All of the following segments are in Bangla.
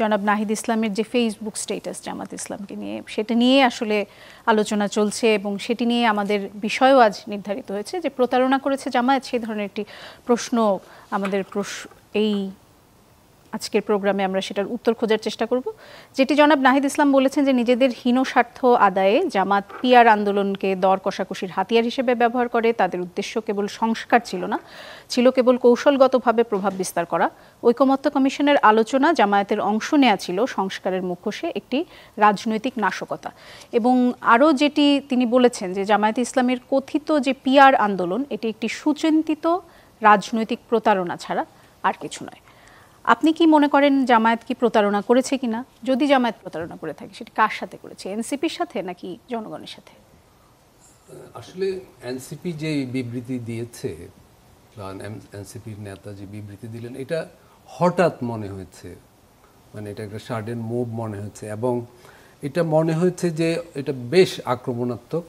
জনাব নাহিদ ইসলামের যে ফেসবুক স্ট্যাটাস জামাত ইসলামকে নিয়ে, সেটা নিয়ে আসলে আলোচনা চলছে এবং সেটি নিয়ে আমাদের বিষয়ও আজ নির্ধারিত হয়েছে যে প্রতারণা করেছে জামায়াত, সেই ধরনের একটি প্রশ্ন আমাদের এই আজকের প্রোগ্রামে আমরা সেটার উত্তর খোঁজার চেষ্টা করব। যেটি জনাব নাহিদ ইসলাম বলেছেন যে নিজেদের হীন স্বার্থ আদায়ে জামাত পিআর আন্দোলনকে দর কষাকষির হাতিয়ার হিসেবে ব্যবহার করে। তাদের উদ্দেশ্য কেবল সংস্কার ছিল না, ছিল কেবল কৌশলগতভাবে প্রভাব বিস্তার করা। ঐকমত্য কমিশনের আলোচনা জামায়াতের অংশ নেওয়া ছিল সংস্কারের মুখোশে একটি রাজনৈতিক নাশকতা। এবং আরও যেটি তিনি বলেছেন যে জামায়াতে ইসলামের কথিত যে পিআর আন্দোলন, এটি একটি সুচিন্তিত রাজনৈতিক প্রতারণা ছাড়া আর কিছু নয়। আপনি কি মনে করেন জামায়াত কি প্রতারণা করেছে কিনা? যদি জামায়াত প্রতারণা করে থাকে সেটি কার সাথে করেছে, এনসিপির সাথে নাকি জনগণের সাথে? আসলে এনসিপি যে বিবৃতি দিয়েছে বা এনসিপির নেতা যে বিবৃতি দিলেন, এটা হঠাৎ মনে হয়েছে, মানে এটা একটা সাডেন মুভ মনে হয়েছে এবং এটা মনে হয়েছে যে এটা বেশ আক্রমণাত্মক।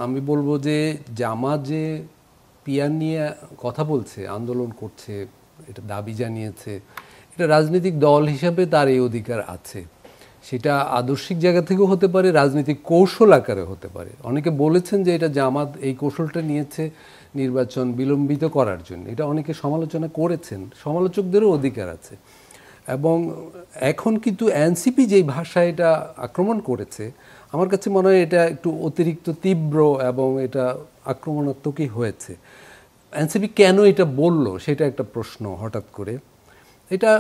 আমি বলবো যে জামাত যে পিয়ার নিয়ে কথা বলছে, আন্দোলন করছে, এটা দাবি জানিয়েছে, এটা রাজনৈতিক দল হিসাবে তার এই অধিকার আছে। সেটা আদর্শিক জায়গা থেকেও হতে পারে, রাজনৈতিক কৌশল আকারে হতে পারে। অনেকে বলেছেন যে এটা জামাত এই কৌশলটা নিয়েছে নির্বাচন বিলম্বিত করার জন্য, এটা অনেকে সমালোচনা করেছেন, সমালোচকদেরও অধিকার আছে। এবং এখন কিন্তু এনসিপি যেই ভাষায় এটা আক্রমণ করেছে, আমার কাছে মনে হয় এটা একটু অতিরিক্ত তীব্র এবং এটা আক্রমণাত্মকই হয়েছে। এনসিপি কেন এটা বলল সেটা একটা প্রশ্ন হঠাৎ করে। এটা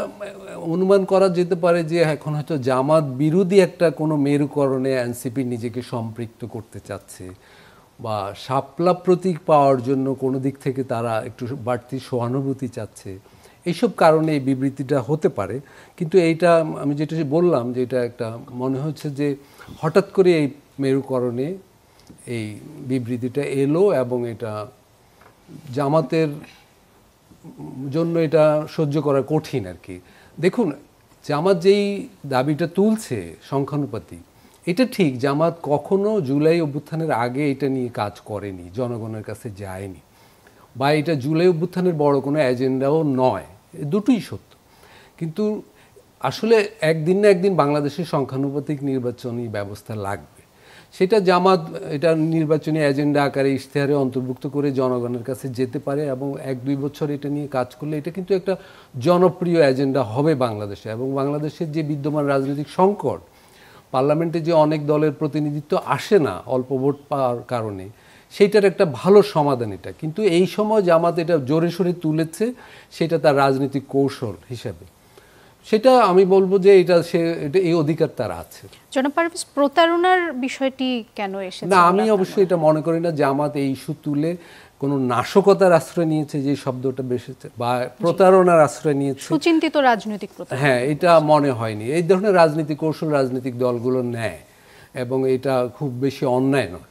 অনুমান করা যেতে পারে যে এখন হয়তো জামাত বিরোধী একটা কোনো মেরুকরণে এনসিপি নিজেকে সম্পৃক্ত করতে চাচ্ছে বা শাপলা প্রতীক পাওয়ার জন্য কোনো দিক থেকে তারা একটু বাড়তি সহানুভূতি চাচ্ছে, এইসব কারণে এই বিবৃতিটা হতে পারে। কিন্তু এইটা আমি যেটা বললাম যে এটা একটা মনে হচ্ছে যে হঠাৎ করে এই মেরুকরণে এই বিবৃতিটা এলো এবং এটা জামাতের জন্য এটা সহ্য করা কঠিন আর কি। দেখুন, জামাত যেই দাবিটা তুলছে সংখ্যানুপাতি, এটা ঠিক, জামাত কখনো জুলাই অভ্যুত্থানের আগে এটা নিয়ে কাজ করেনি, জনগণের কাছে যায়নি, বা এটা জুলাই অভ্যুত্থানের বড় কোনো এজেন্ডাও নয়, দুটোই সত্য। কিন্তু আসলে একদিন না একদিন বাংলাদেশের সংখ্যানুপাতিক নির্বাচনী ব্যবস্থা লাগবে। সেটা জামাত এটা নির্বাচনী এজেন্ডা আকারে ইশতেহারে অন্তর্ভুক্ত করে জনগণের কাছে যেতে পারে এবং 1-2 বছর এটা নিয়ে কাজ করলে এটা কিন্তু একটা জনপ্রিয় এজেন্ডা হবে বাংলাদেশে। এবং বাংলাদেশের যে বিদ্যমান রাজনৈতিক সংকট, পার্লামেন্টে যে অনেক দলের প্রতিনিধিত্ব আসে না অল্প ভোট পাওয়ার কারণে, সেইটার একটা ভালো সমাধান এটা। কিন্তু এই সময় জামাত এটা জোরে সোরে তুলেছে, সেটা তার রাজনৈতিক কৌশল হিসাবে। সেটা আমি বলবো যে এটা এই অধিকার তার আছে। জনাব পারভেজ, প্রতারণার বিষয়টি কেন এসেছে? না, আমি অবশ্যই এটা মনে করি না জামাত এই ইস্যু তুলে কোনো নাশকতার আশ্রয় নিয়েছে, যে শব্দটা বেসেছে, বা প্রতারণার আশ্রয় নিয়েছে, সুচিন্তিত রাজনৈতিক প্রতারণা, হ্যাঁ, এটা মনে হয়নি। এই ধরনের রাজনৈতিক কৌশল রাজনৈতিক দলগুলো নেয় এবং এটা খুব বেশি অন্যায় নয়।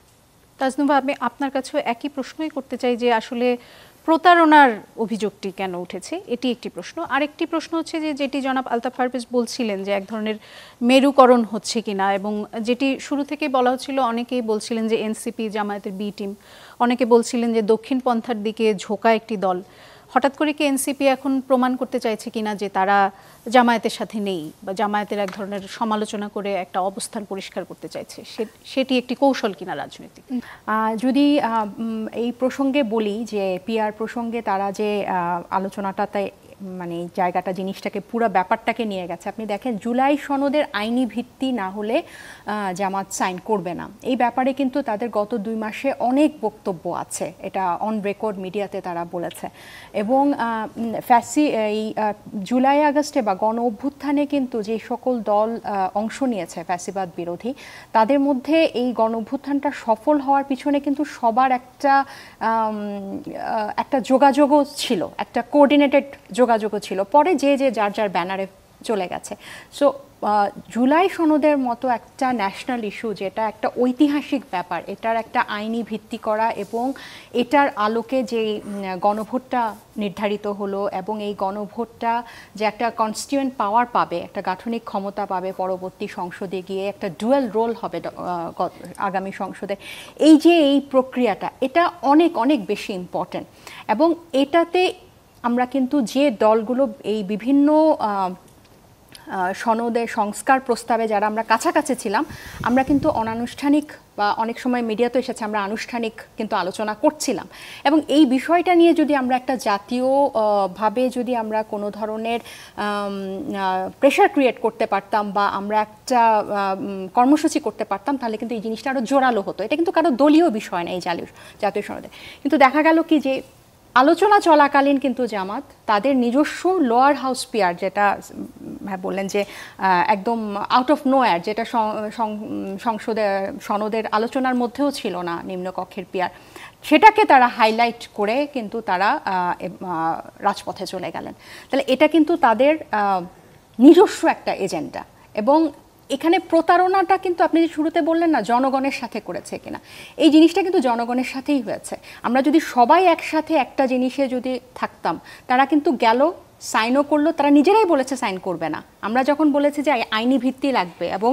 তাজনুম ভাই, আমি আপনার কাছেও একই প্রশ্নই করতে চাই যে আসলে প্রতারণার অভিযোগটি কেন উঠেছে, এটি একটি প্রশ্ন। আরেকটি প্রশ্ন হচ্ছে যে যেটি জনাব আলতাফ পারভেজ বলছিলেন যে এক ধরনের মেরুকরণ হচ্ছে কিনা, এবং যেটি শুরু থেকে বলা হচ্ছিল, অনেকেই বলছিলেন যে এনসিপি জামায়াতের বি টিম, অনেকে বলছিলেন যে দক্ষিণ পন্থার দিকে ঝোঁকা একটি দল। হঠাৎ করে কি এনসিপি এখন প্রমাণ করতে চাইছে কিনা যে তারা জামায়াতের সাথে নেই, বা জামায়াতের এক ধরনের সমালোচনা করে একটা অবস্থান পরিষ্কার করতে চাইছে, সেটি একটি কৌশল কিনা রাজনৈতিক? যদি এই প্রসঙ্গে বলি যে পিআর প্রসঙ্গে তারা যে আলোচনাটাতে মানে জায়গাটা জিনিসটাকে পুরো ব্যাপারটাকে নিয়ে গেছে, আপনি দেখেন জুলাই সনদের আইনি ভিত্তি না হলে জামাত সাইন করবে না, এই ব্যাপারে কিন্তু তাদের গত 2 মাসে অনেক বক্তব্য আছে, এটা অন রেকর্ড মিডিয়াতে তারা বলেছে। এবং এই জুলাই আগস্টে বা গণ অভ্যুত্থানে কিন্তু যে সকল দল অংশ নিয়েছে ফ্যাসিবাদ বিরোধী, তাদের মধ্যে এই গণ অভ্যুত্থানটা সফল হওয়ার পিছনে কিন্তু সবার একটা যোগাযোগও ছিল, একটা কোঅর্ডিনেটেড যোগাযোগও ছিল। পরে যে যার যার ব্যানারে চলে গেছে। সো জুলাই সনদের মতো একটা ন্যাশনাল ইস্যু, যেটা একটা ঐতিহাসিক ব্যাপার, এটার একটা আইনি ভিত্তি করা এবং এটার আলোকে যে গণভোটটা নির্ধারিত হলো এবং এই গণভোটটা যে একটা কনস্টিটিউয়েন্ট পাওয়ার পাবে, একটা গাঠনিক ক্ষমতা পাবে পরবর্তী সংসদে গিয়ে, একটা ডুয়াল রোল হবে আগামী সংসদে, এই প্রক্রিয়াটা এটা অনেক অনেক বেশি ইম্পর্টেন্ট। এবং এটাতে আমরা কিন্তু যে দলগুলো এই বিভিন্ন সনদে সংস্কার প্রস্তাবে যারা আমরা কাছাকাছি ছিলাম, আমরা কিন্তু অনানুষ্ঠানিক বা অনেক সময় মিডিয়া তো এসেছে, আমরা আনুষ্ঠানিক কিন্তু আলোচনা করছিলাম। এবং এই বিষয়টা নিয়ে যদি আমরা একটা জাতীয়ভাবে যদি আমরা কোনো ধরনের প্রেশার ক্রিয়েট করতে পারতাম বা আমরা একটা কর্মসূচি করতে পারতাম, তাহলে কিন্তু এই জিনিসটা আরও জোরালো হতো। এটা কিন্তু কারো দলীয় বিষয় না এই জাতীয় সনদে। কিন্তু দেখা গেল কি যে আলোচনা চলাকালীন কিন্তু জামাত তাদের নিজস্ব লোয়ার হাউস পিয়ার, যেটা বললেন যে একদম আউট অফ নোয়ার, যেটা সনদের আলোচনার মধ্যেও ছিল না, নিম্নকক্ষের পিয়ার, সেটাকে তারা হাইলাইট করে কিন্তু তারা রাজপথে চলে গেলেন। তাহলে এটা কিন্তু তাদের নিজস্ব একটা এজেন্ডা। এবং এখানে প্রতারণাটা কিন্তু আপনি যে শুরুতে বললেন না জনগণের সাথে করেছে কিনা, এই জিনিসটা কিন্তু জনগণের সাথেই হয়েছে। আমরা যদি সবাই একসাথে একটা জিনিসে যদি থাকতাম, তারা কিন্তু গেল, সাইনও করলো, তারা নিজেরাই বলেছে সাইন করবে না। আমরা যখন বলেছি যে আইনি ভিত্তি লাগবে, এবং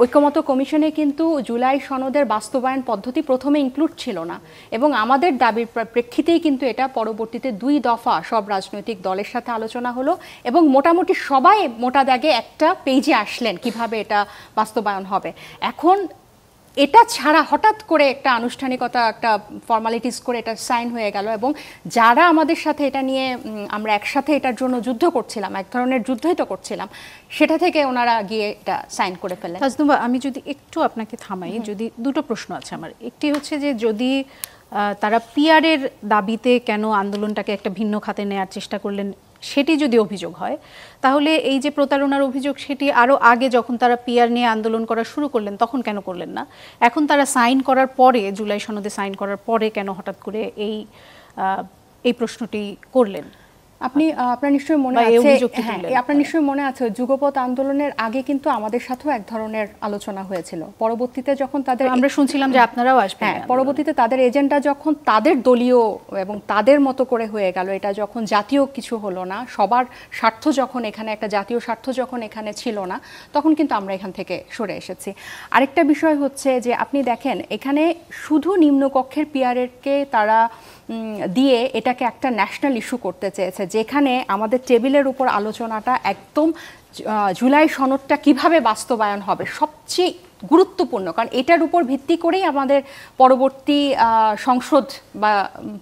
ঐক্যমত্য কমিশনে কিন্তু জুলাই সনদের বাস্তবায়ন পদ্ধতি প্রথমে ইনক্লুড ছিল না, এবং আমাদের দাবির প্রেক্ষিতেই কিন্তু এটা পরবর্তীতে 2 দফা সব রাজনৈতিক দলের সাথে আলোচনা হলো, এবং মোটামুটি সবাই মোটা দাগে একটা পেজে আসলেন কিভাবে এটা বাস্তবায়ন হবে। এখন এটা ছাড়া হঠাৎ করে একটা আনুষ্ঠানিকতা, একটা ফর্মালিটিস করে এটা সাইন হয়ে গেল, এবং যারা আমাদের সাথে এটা নিয়ে আমরা একসাথে এটার জন্য যুদ্ধ করছিলাম, এক ধরনের যুদ্ধই তো করছিলাম, সেটা থেকে ওনারা গিয়ে এটা সাইন করে ফেলেন। তাজনুবা, আমি যদি একটু আপনাকে থামাই, যদি দুটো প্রশ্ন আছে আমার। একটি হচ্ছে যে যদি তারা পিআরের দাবিতে কেন আন্দোলনটাকে একটা ভিন্ন খাতে নেওয়ার চেষ্টা করলেন, সেটি যদি অভিযোগ হয়, তাহলে এই যে প্রতারণার অভিযোগ, সেটি আরও আগে যখন তারা পিআর নিয়ে আন্দোলন করা শুরু করলেন তখন কেন করলেন না? এখন তারা সাইন করার পরে, জুলাই সনদে সাইন করার পরে কেন হঠাৎ করে এই প্রশ্নটি করলেন? আপনার নিশ্চয়ই মনে আছে, আপনার নিশ্চয়ই মনে আছে যুগপৎ আন্দোলনের আগে কিন্তু আমাদের সাথেও এক ধরনের আলোচনা হয়েছিল। পরবর্তীতে যখন তাদের, আমরা শুনছিলাম যে আপনারাও আসবেন, পরবর্তীতে তাদের এজেন্ডা যখন তাদের দলীয় এবং তাদের মতো করে হয়ে গেল, এটা যখন জাতীয় কিছু হলো না, সবার স্বার্থ যখন এখানে, একটা জাতীয় স্বার্থ যখন এখানে ছিল না, তখন কিন্তু আমরা এখান থেকে সরে এসেছি। আরেকটা বিষয় হচ্ছে যে আপনি দেখেন এখানে শুধু নিম্নকক্ষের পিআরকে তারা দিয়ে এটাকে একটা ন্যাশনাল ইস্যু করতে চেয়েছে, যেখানে আমাদের টেবিলের উপর আলোচনাটা একদম জুলাই সনদটা কিভাবে বাস্তবায়ন হবে সবচেয়ে গুরুত্বপূর্ণ, কারণ এটার উপর ভিত্তি করেই আমাদের পরবর্তী সংসদ বা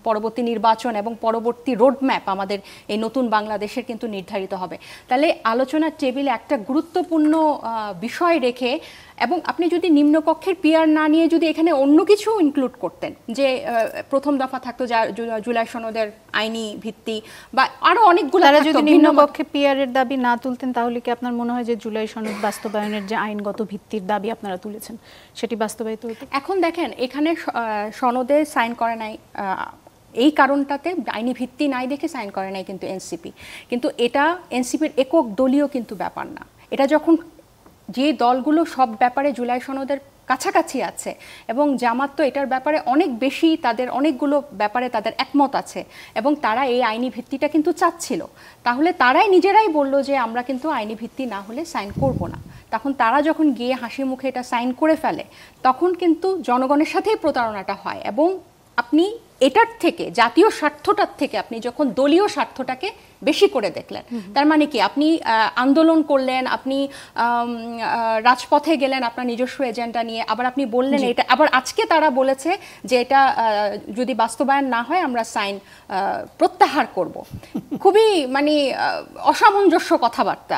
পরবর্তী নির্বাচন এবং পরবর্তী রোডম্যাপ আমাদের এই নতুন বাংলাদেশের কিন্তু নির্ধারিত হবে। তাহলে আলোচনার টেবিলে একটা গুরুত্বপূর্ণ বিষয় রেখে, এবং আপনি যদি নিম্নকক্ষের পিআর না নিয়ে যদি এখানে অন্য কিছু ইনক্লুড করতেন, যে প্রথম দফা থাকতো যা জুলাই সনদের আইনি ভিত্তি বা আরো অনেকগুলো, তারা যদি নিম্নকক্ষে পিআর এর দাবি না তুলতেন, তাহলে কি আপনার মনে হয় যে জুলাই সনদ বাস্তবায়নের যে আইনগত ভিত্তির দাবি আপনারা তুলেছেন সেটি বাস্তবায়িত হতো? এখন দেখেন এখানে সনদে সাইন করে নাই, এই কারণটাতে আইনি ভিত্তি নাই দেখে সাইন করে নাই কিন্তু এনসিপি। কিন্তু এটা এনসিপির একক দলীয় কিন্তু ব্যাপার না। এটা যখন যে দলগুলো সব ব্যাপারে জুলাই সনদের কাছাকাছি আছে, এবং জামাত তো এটার ব্যাপারে অনেক বেশি, তাদের অনেকগুলো ব্যাপারে তাদের একমত আছে, এবং তারা এই আইনি ভিত্তিটা কিন্তু চাচ্ছিল, তাহলে তারাই নিজেরাই বললো যে আমরা কিন্তু আইনি ভিত্তি না হলে সাইন করব না। তখন তারা যখন গিয়ে হাসি মুখে এটা সাইন করে ফেলে, তখন কিন্তু জনগণের সাথেই প্রতারণাটা হয়। এবং আপনি এটার থেকে, জাতীয় স্বার্থটার থেকে আপনি যখন দলীয় স্বার্থটাকে বেশি করে দেখলেন, তার মানে কি আপনি আন্দোলন করলেন, আপনি রাজপথে গেলেন আপনার নিজস্ব এজেন্ডা নিয়ে, আবার আপনি বললেন এটা, আবার আজকে তারা বলেছে যে এটা যদি বাস্তবায়ন না হয় আমরা সাইন প্রত্যাহার করব। খুবই মানে অসামঞ্জস্য কথাবার্তা।